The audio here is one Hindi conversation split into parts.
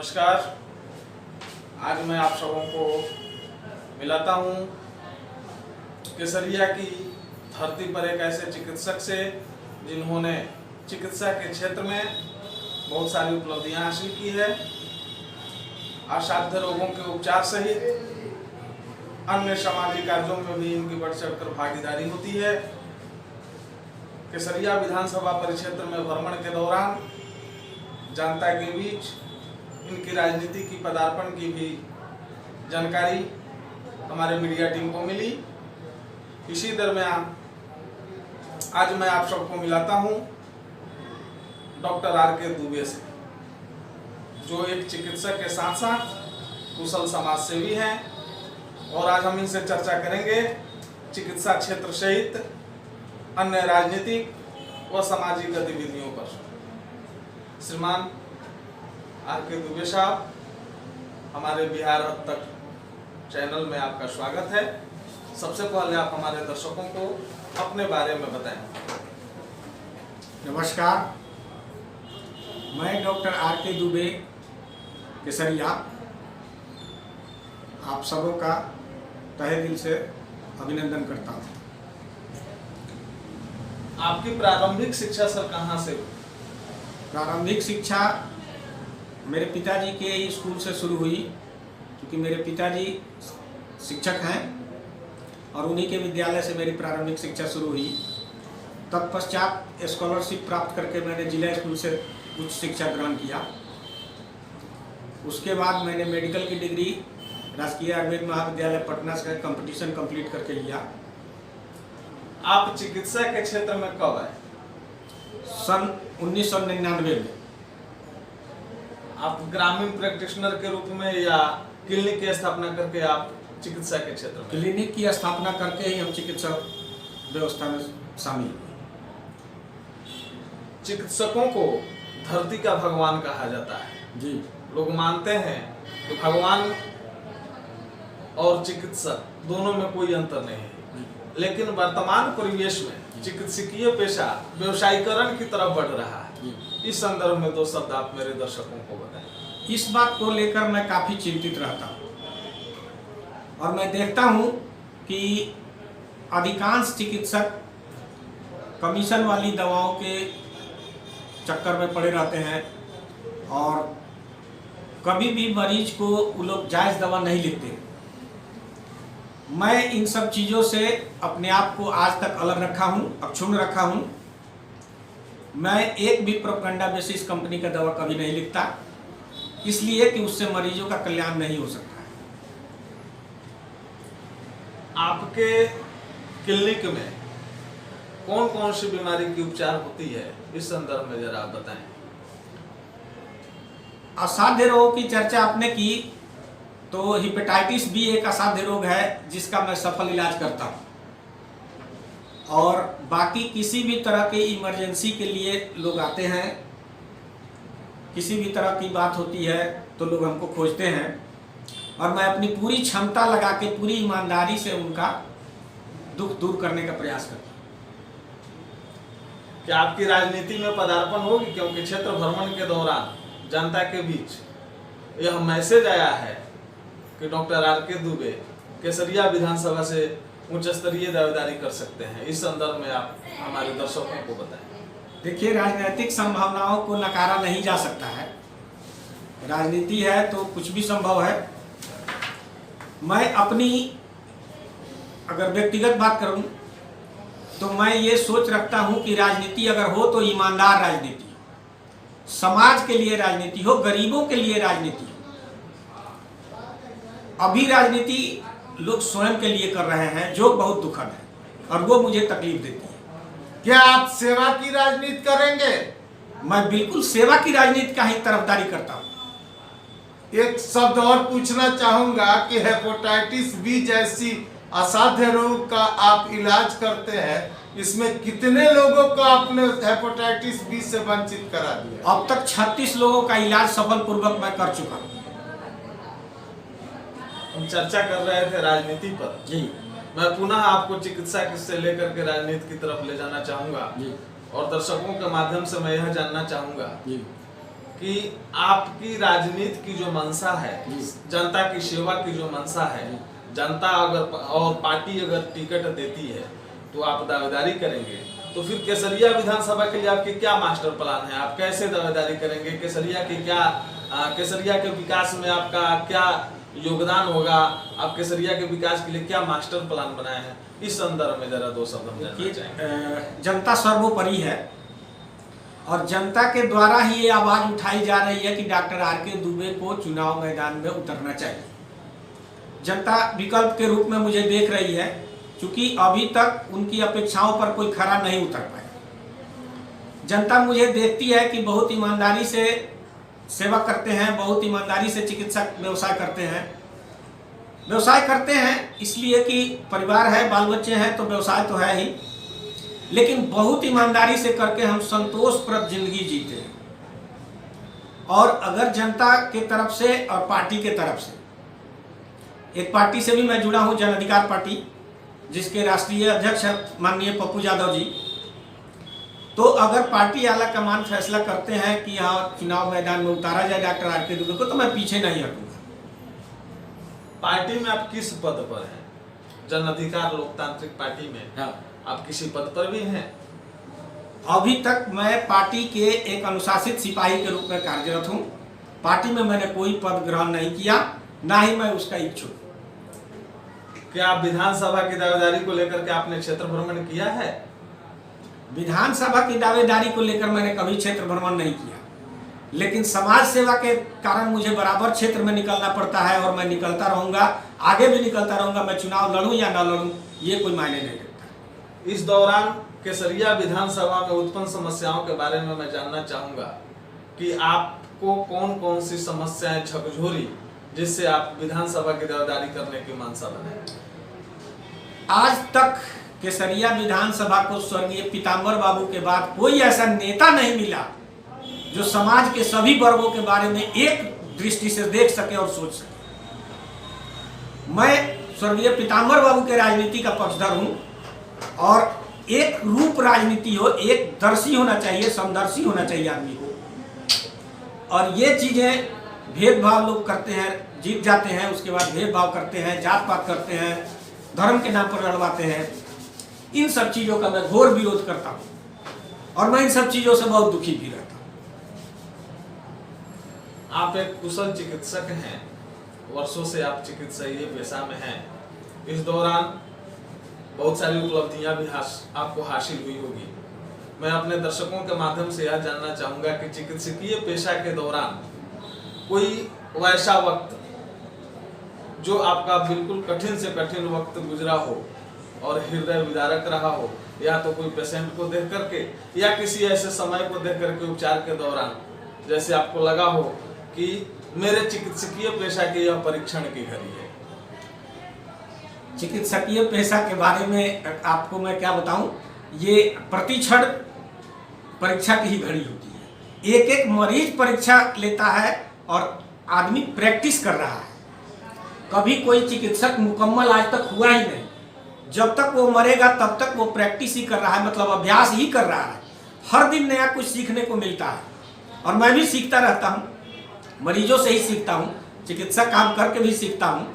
नमस्कार। आज मैं आप सबों को मिलाता हूँ केसरिया की धरती पर एक ऐसे चिकित्सक से जिन्होंने चिकित्सा के क्षेत्र में बहुत सारी उपलब्धियां हासिल की है। असाध्य रोगों के उपचार सहित अन्य सामाजिक कार्यों में भी इनकी बढ़ चढ़कर भागीदारी होती है। केसरिया विधानसभा परिक्षेत्र में भ्रमण के दौरान जनता के बीच इनकी राजनीति की पदार्पण की भी जानकारी हमारे मीडिया टीम को मिली। इसी दरमियान आज मैं आप सबको मिलाता हूं डॉक्टर आर.के. दुबे से, जो एक चिकित्सक के साथ साथ कुशल समाज सेवी हैं। और आज हम इनसे चर्चा करेंगे चिकित्सा क्षेत्र सहित अन्य राजनीतिक व सामाजिक गतिविधियों पर। श्रीमान आर.के. दुबे साहब, हमारे बिहार हद तक चैनल में आपका स्वागत है। सबसे पहले आप हमारे दर्शकों को अपने बारे में बताएं। नमस्कार, मैं डॉक्टर आर.के. दुबे केसरिया आप सबों का तहे दिल से अभिनंदन करता हूँ। आपकी प्रारंभिक शिक्षा सर कहाँ से हुई? प्रारंभिक शिक्षा मेरे पिताजी के ही स्कूल से शुरू हुई, क्योंकि मेरे पिताजी शिक्षक हैं और उन्हीं के विद्यालय से मेरी प्रारंभिक शिक्षा शुरू हुई। तत्पश्चात स्कॉलरशिप प्राप्त करके मैंने जिला स्कूल से उच्च शिक्षा ग्रहण किया। उसके बाद मैंने मेडिकल की डिग्री राजकीय आयुर्वेद महाविद्यालय पटना से कंपटीशन कंप्लीट करके लिया। आप चिकित्सा के क्षेत्र में कब आए? सन 1999 में। आप ग्रामीण प्रैक्टिशनर के रूप में या क्लिनिक की स्थापना करके आप चिकित्सा के क्षेत्र में? क्लिनिक की स्थापना करके ही हम चिकित्सा व्यवस्था में शामिल हुए। चिकित्सकों को धरती का भगवान कहा जाता है जी। लोग मानते हैं कि भगवान और चिकित्सक दोनों में कोई अंतर नहीं है, लेकिन वर्तमान परिवेश में चिकित्सकीय पेशा व्यवसायीकरण की तरफ बढ़ रहा है। इस संदर्भ में दो शब्द आप मेरे दर्शकों को बताएं। इस बात को लेकर मैं काफ़ी चिंतित रहता हूँ और मैं देखता हूँ कि अधिकांश चिकित्सक कमीशन वाली दवाओं के चक्कर में पड़े रहते हैं और कभी भी मरीज को वो लोग जायज़ दवा नहीं लिखते। मैं इन सब चीज़ों से अपने आप को आज तक अलग रखा हूँ, अक्षुण्ण रखा हूँ। मैं एक भी प्रोपेगेंडा बेसिस कंपनी का दवा कभी नहीं लिखता, इसलिए कि उससे मरीजों का कल्याण नहीं हो सकता है। आपके क्लिनिक में कौन कौन सी बीमारी की उपचार होती है, इस संदर्भ में जरा आप बताएं। असाध्य रोग की चर्चा आपने की, तो हेपेटाइटिस बी एक असाध्य रोग है जिसका मैं सफल इलाज करता हूँ। और बाकी किसी भी तरह के इमरजेंसी के लिए लोग आते हैं, किसी भी तरह की बात होती है तो लोग हमको खोजते हैं और मैं अपनी पूरी क्षमता लगा के पूरी ईमानदारी से उनका दुख दूर करने का प्रयास करता हूँ। क्या आपकी राजनीति में पदार्पण होगी? क्योंकि क्षेत्र भ्रमण के दौरान जनता के बीच यह मैसेज आया है कि डॉक्टर आर.के. दुबे केसरिया विधानसभा से उच्च स्तरीय दावेदारी कर सकते हैं। इस संदर्भ में आप हमारे दर्शकों को बताएं। देखिए, राजनीतिक संभावनाओं को नकारा नहीं जा सकता है। राजनीति है तो कुछ भी संभव है। मैं अपनी अगर व्यक्तिगत बात करूं तो मैं ये सोच रखता हूं कि राजनीति अगर हो तो ईमानदार राजनीति हो, समाज के लिए राजनीति हो, गरीबों के लिए राजनीति हो। अभी राजनीति लोग स्वयं के लिए कर रहे हैं, जो बहुत दुखद है और वो मुझे तकलीफ देती है। क्या आप सेवा की राजनीति करेंगे? मैं बिल्कुल सेवा की राजनीति का ही तरफदारी करता हूँ। एक शब्द और पूछना चाहूंगा कि हेपेटाइटिस बी जैसी असाध्य रोग का आप इलाज करते हैं, इसमें कितने लोगों को आपने हेपेटाइटिस बी से वंचित करा दिया? अब तक 36 लोगों का इलाज सफलपूर्वक मैं कर चुका हूँ। हम चर्चा कर रहे थे राजनीति पर जी। मैं पुनः आपको चिकित्सा से लेकर के राजनीति की तरफ ले जाना चाहूंगा जी। और दर्शकों के माध्यम से मैं यह जानना चाहूंगा जी। कि आपकी राजनीति की जो मंशा है, जनता की सेवा की जो मंशा है, जनता अगर और पार्टी अगर टिकट देती है तो आप दावेदारी करेंगे। तो फिर केसरिया विधानसभा के लिए आपके क्या मास्टर प्लान है? आप कैसे दावेदारी करेंगे? केसरिया के विकास में आपका क्या योगदान होगा? आप केसरिया के विकास के लिए क्या मास्टर प्लान बनाए हैं? इस संदर्भ में जरा 2 शब्द हम जानना चाहेंगे। जनता सर्वोपरि है और जनता के द्वारा ही ये आवाज उठाई जा रही है कि डॉक्टर आर.के. दुबे को चुनाव मैदान में उतरना चाहिए। जनता विकल्प के रूप में मुझे देख रही है, क्योंकि अभी तक उनकी अपेक्षाओं पर कोई खरा नहीं उतर पाया। जनता मुझे देखती है कि बहुत ईमानदारी से सेवा करते हैं, बहुत ईमानदारी से चिकित्सा व्यवसाय करते हैं इसलिए कि परिवार है, बाल बच्चे हैं, तो व्यवसाय तो है ही, लेकिन बहुत ईमानदारी से करके हम संतोषप्रद जिंदगी जीते हैं। और अगर जनता के तरफ से और पार्टी के तरफ से, एक पार्टी से भी मैं जुड़ा हूं, जन अधिकार पार्टी, जिसके राष्ट्रीय अध्यक्ष माननीय पप्पू यादव जी, तो अगर पार्टी आला कमान फैसला करते हैं कि यहाँ चुनाव मैदान में उतारा जाए डॉक्टर आर.के. दुबे को, तो मैं पीछे नहीं हटूंगा। पार्टी में आप किस पद पर हैं? जन अधिकार लोकतांत्रिक पार्टी में हाँ। आप किसी पद पर भी हैं? अभी तक मैं पार्टी के एक अनुशासित सिपाही के रूप में कार्यरत हूँ। पार्टी में मैंने कोई पद ग्रहण नहीं किया, ना ही मैं उसका इच्छुक। क्या आप विधानसभा की दावेदारी को लेकर के आपने क्षेत्र भ्रमण किया है? विधानसभा की दावेदारी को लेकर मैंने कभी क्षेत्र भ्रमण नहीं किया, लेकिन समाज सेवा के कारण मुझे बराबर क्षेत्र में निकलना पड़ता है और मैं निकलता रहूंगा, आगे भी निकलता रहूंगा। मैं चुनाव लड़ूं या ना लड़ूं, ये कोई मायने नहीं रखता। इस दौरान केसरिया विधानसभा में उत्पन्न समस्याओं के बारे में मैं जानना चाहूंगा कि आपको कौन कौन सी समस्याएं झकझोरी जिससे आप विधानसभा की दावेदारी करने की मंशा बने? आज तक केसरिया विधानसभा को स्वर्गीय पीताम्बर बाबू के बाद कोई ऐसा नेता नहीं मिला जो समाज के सभी वर्गों के बारे में एक दृष्टि से देख सके और सोच सके। मैं स्वर्गीय पीताम्बर बाबू के राजनीति का पक्षधर हूं और एक रूप राजनीति हो, एक दर्शी होना चाहिए, समदर्शी होना चाहिए आदमी को। और ये चीजें भेदभाव लोग करते हैं, जीत जाते हैं, उसके बाद भेदभाव करते हैं, जात पात करते हैं, धर्म के नाम पर लड़वाते हैं। इन सब चीजों का मैं घोर विरोध करता हूं और मैं इन सब चीजों से बहुत दुखी भी रहता हूं। आप एक कुशल चिकित्सक हैं, वर्षों से आप चिकित्सीय पेशा में हैं। इस दौरान बहुत सारी उपलब्धियां भी आपको हासिल हुई होगी। मैं अपने दर्शकों के माध्यम से यह जानना चाहूंगा कि चिकित्सकीय पेशा के दौरान कोई वैसा वक्त जो आपका बिल्कुल कठिन से कठिन वक्त गुजरा हो और हृदय विदारक रहा हो, या तो कोई पेशेंट को देख करके या किसी ऐसे समय को देख करके उपचार के दौरान जैसे आपको लगा हो कि मेरे चिकित्सकीय पेशा की यह परीक्षण की घड़ी है? चिकित्सकीय पेशा के बारे में आपको मैं क्या बताऊं, ये प्रतिक्षण परीक्षा की ही घड़ी होती है। एक एक मरीज परीक्षा लेता है और आदमी प्रैक्टिस कर रहा है। कभी कोई चिकित्सक मुकम्मल आज तक हुआ ही नहीं। जब तक वो मरेगा तब तक वो प्रैक्टिस ही कर रहा है, मतलब अभ्यास ही कर रहा है। हर दिन नया कुछ सीखने को मिलता है और मैं भी सीखता रहता हूँ, मरीजों से ही सीखता हूँ, चिकित्सा काम करके भी सीखता हूँ।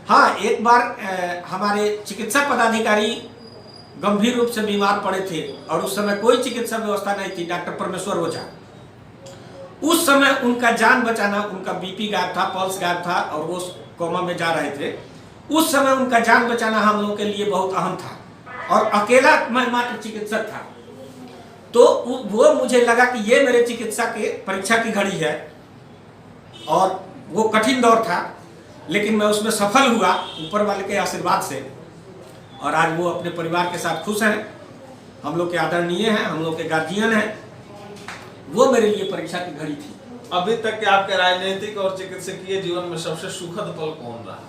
हाँ, एक बार हमारे चिकित्सा पदाधिकारी गंभीर रूप से बीमार पड़े थे और उस समय कोई चिकित्सा व्यवस्था नहीं थी, डॉक्टर परमेश्वर ओझा। उस समय उनका जान बचाना, उनका बीपी गायब था, पल्स गायब था और वो कोमा में जा रहे थे। उस समय उनका जान बचाना हम लोगों के लिए बहुत अहम था और अकेला मैं मात्र चिकित्सक था। तो वो मुझे लगा कि ये मेरे चिकित्सा के परीक्षा की घड़ी है और वो कठिन दौर था, लेकिन मैं उसमें सफल हुआ ऊपर वाले के आशीर्वाद से। और आज वो अपने परिवार के साथ खुश हैं, हम लोग के आदरणीय हैं, हम लोग के गार्जियन हैं। वो मेरे लिए परीक्षा की घड़ी थी। अभी तक के आपके राजनीतिक और चिकित्सकीय जीवन में सबसे सुखद पल कौन रहा?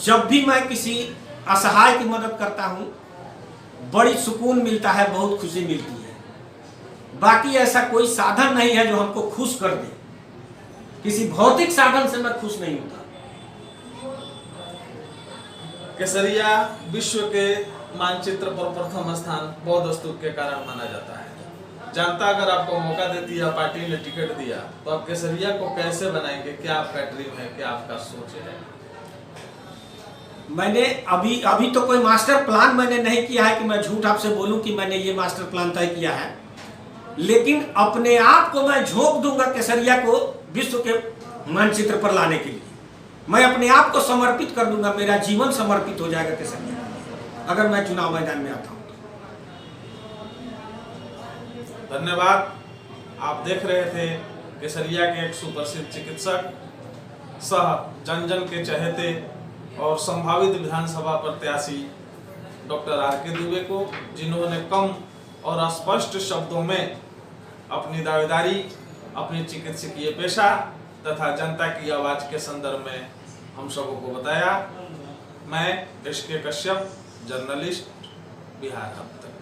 जब भी मैं किसी असहाय की मदद करता हूं, बड़ी सुकून मिलता है, बहुत खुशी मिलती है। बाकी ऐसा कोई साधन नहीं है जो हमको खुश कर दे। किसी भौतिक साधन से मैं खुश नहीं होता। केसरिया विश्व के मानचित्र पर प्रथम स्थान बौद्ध स्तूप के कारण माना जाता है। जनता अगर आपको मौका देती है, पार्टी ने टिकट दिया, तो आप केसरिया को कैसे बनाएंगे? क्या आपका ड्रीम है, क्या आपका सोच है? मैंने अभी तो कोई मास्टर प्लान मैंने नहीं किया है कि मैं झूठ आपसे बोलूं कि मैंने ये मास्टर प्लान तय किया है, लेकिन अपने आप को मैं झोंक दूंगा केसरिया को विश्व के मानचित्र पर लाने के लिए। मैं अपने आप को समर्पित कर दूंगा, मेरा जीवन समर्पित हो जाएगा केसरिया अगर मैं चुनाव मैदान में आता हूं। धन्यवाद। आप देख रहे थे केसरिया के एक सुप्रसिद्ध चिकित्सक सह जन जन के चहेते और संभावित विधानसभा प्रत्याशी डॉक्टर आर.के. दुबे को, जिन्होंने कम और स्पष्ट शब्दों में अपनी दावेदारी, अपनी चिकित्सकीय पेशा तथा जनता की आवाज के संदर्भ में हम सबों को बताया। मैं एस.के. कश्यप, जर्नलिस्ट, बिहार अब तक।